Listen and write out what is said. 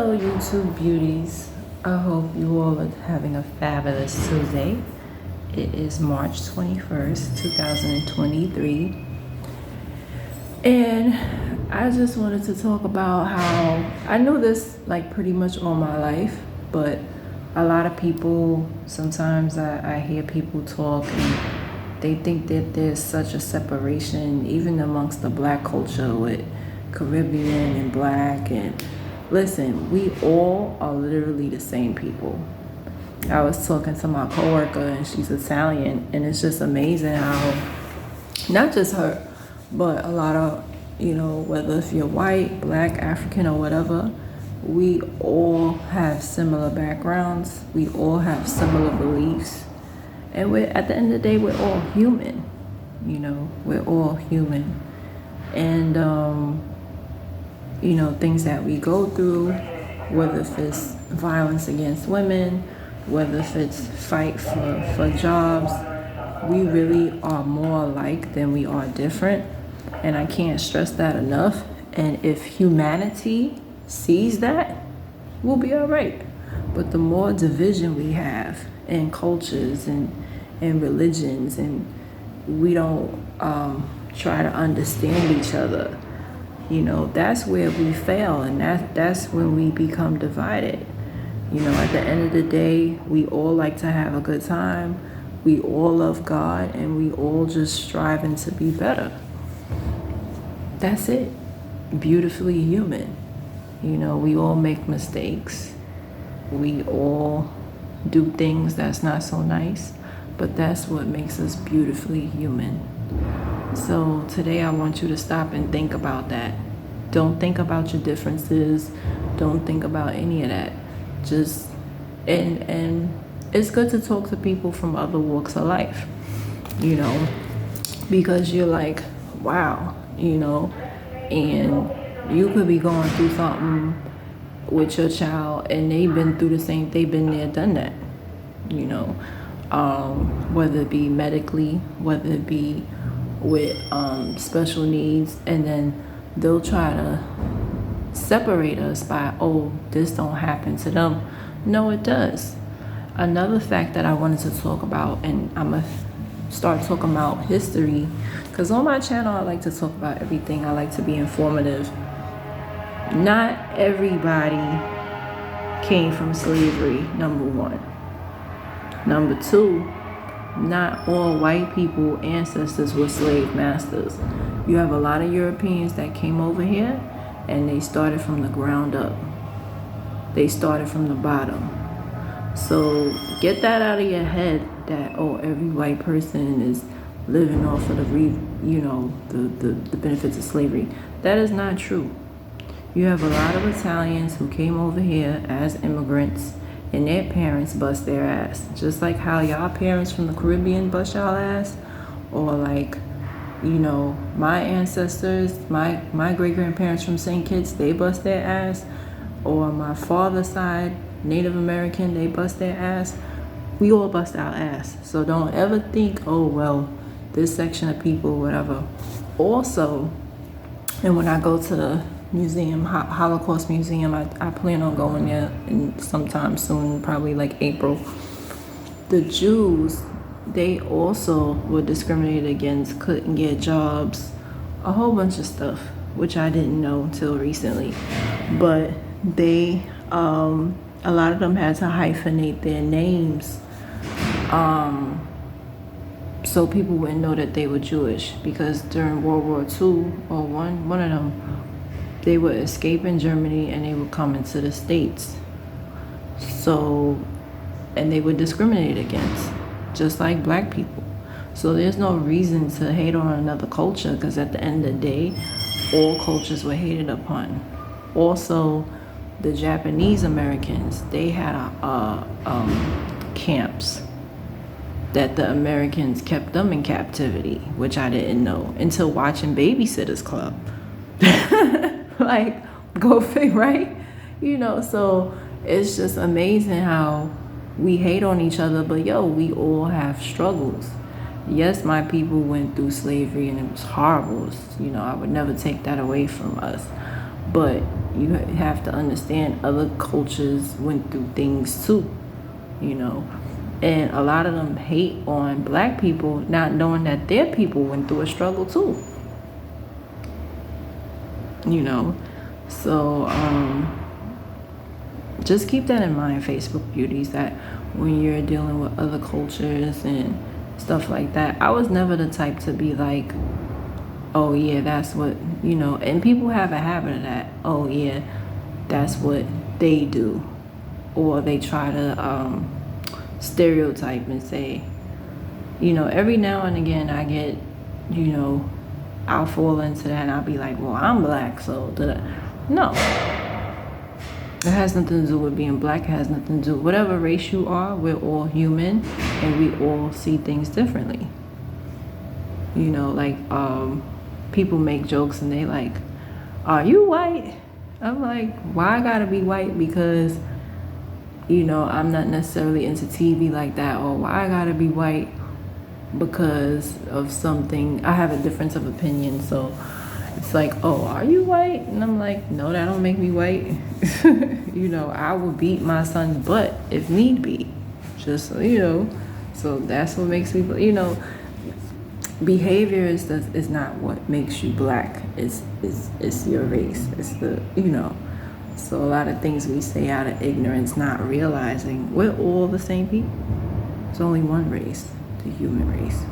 Hello, YouTube beauties. I hope you all are having a fabulous Tuesday. It is March 21st, 2023. And I just wanted to talk about how I know this like pretty much all my life, but a lot of people, sometimes I hear people talk and they think that there's such a separation even amongst the black culture with Caribbean and black. And listen, we all are literally the same people. I was talking to my coworker and she's Italian, and it's just amazing how not just her, but a lot of, whether if you're white, black, African, or whatever, we all have similar backgrounds. We all have similar beliefs. And at the end of the day, we're all human. We're all human. And, things that we go through, whether if it's violence against women, whether if it's fight for jobs, we really are more alike than we are different. And I can't stress that enough. And if humanity sees that, we'll be all right. But the more division we have in cultures and religions, and we don't try to understand each other, that's where we fail, and that's when we become divided. At the end of the day, we all like to have a good time. We all love God, and we all just striving to be better. That's it. Beautifully human. We all make mistakes. We all do things that's not so nice, but that's what makes us beautifully human. So today I want you to stop and think about that. Don't think about your differences. Don't think about any of that. Just and it's good to talk to people from other walks of life, because you're like, wow, and you could be going through something with your child and they've been through the same, they've been there, done that, whether it be medically, whether it be with special needs, and then they'll try to separate us by, oh, this don't happen to them. No, it does. Another fact that I wanted to talk about, and I'm gonna start talking about history, because on my channel I like to talk about everything. I like to be informative. Not everybody came from slavery, number one. Number two, not all white people ancestors were slave masters. You have a lot of Europeans that came over here and they started from the ground up. They started from the bottom. So get that out of your head that, oh, every white person is living off of the benefits of slavery. That is not true. You have a lot of Italians who came over here as immigrants, and their parents bust their ass. Just like how y'all parents from the Caribbean bust y'all ass, or like, my ancestors, my great-grandparents from St. Kitts, they bust their ass, or my father's side, Native American, they bust their ass. We all bust our ass. So don't ever think, oh, well, this section of people, whatever. Also, and when I go to the museum, Holocaust Museum, I plan on going there sometime soon, probably like April. The Jews, they also were discriminated against, couldn't get jobs, a whole bunch of stuff, which I didn't know until recently. But they, a lot of them had to hyphenate their names, so people wouldn't know that they were Jewish, because during World War II, or one of them, they were escaping Germany and they were coming to the States. So, and they were discriminated against, just like black people. So there's no reason to hate on another culture, because at the end of the day, all cultures were hated upon. Also, the Japanese Americans, they had camps that the Americans kept them in captivity, which I didn't know until watching Babysitter's Club. Like, go figure, right? So it's just amazing how we hate on each other, but we all have struggles. Yes, my people went through slavery and it was horrible. I would never take that away from us. But you have to understand other cultures went through things too, you know. And a lot of them hate on black people, not knowing that their people went through a struggle too, you know. So just keep that in mind, Facebook beauties, that when you're dealing with other cultures and stuff like that. I was never the type to be like, oh yeah, that's what, you know, and people have a habit of that. Oh yeah, that's what they do. Or they try to stereotype and say, you know, every now and again I get, you know, I'll fall into that and I'll be like, well, I'm black, so no. It has nothing to do with being black. It has nothing to do with whatever race you are. We're all human and we all see things differently. You know, like people make jokes and they like, are you white? I'm like, why I gotta be white? Because, you know, I'm not necessarily into TV like that. Or why I gotta be white because of something. I have a difference of opinion. So it's like, oh, are you white? And I'm like, no, that don't make me white. You know, I will beat my son's butt if need be. Just, you know, so that's what makes me, you know, behavior is not what makes you black. It's your race. It's the, you know. So a lot of things we say out of ignorance, not realizing we're all the same people. There's only one race, the human race.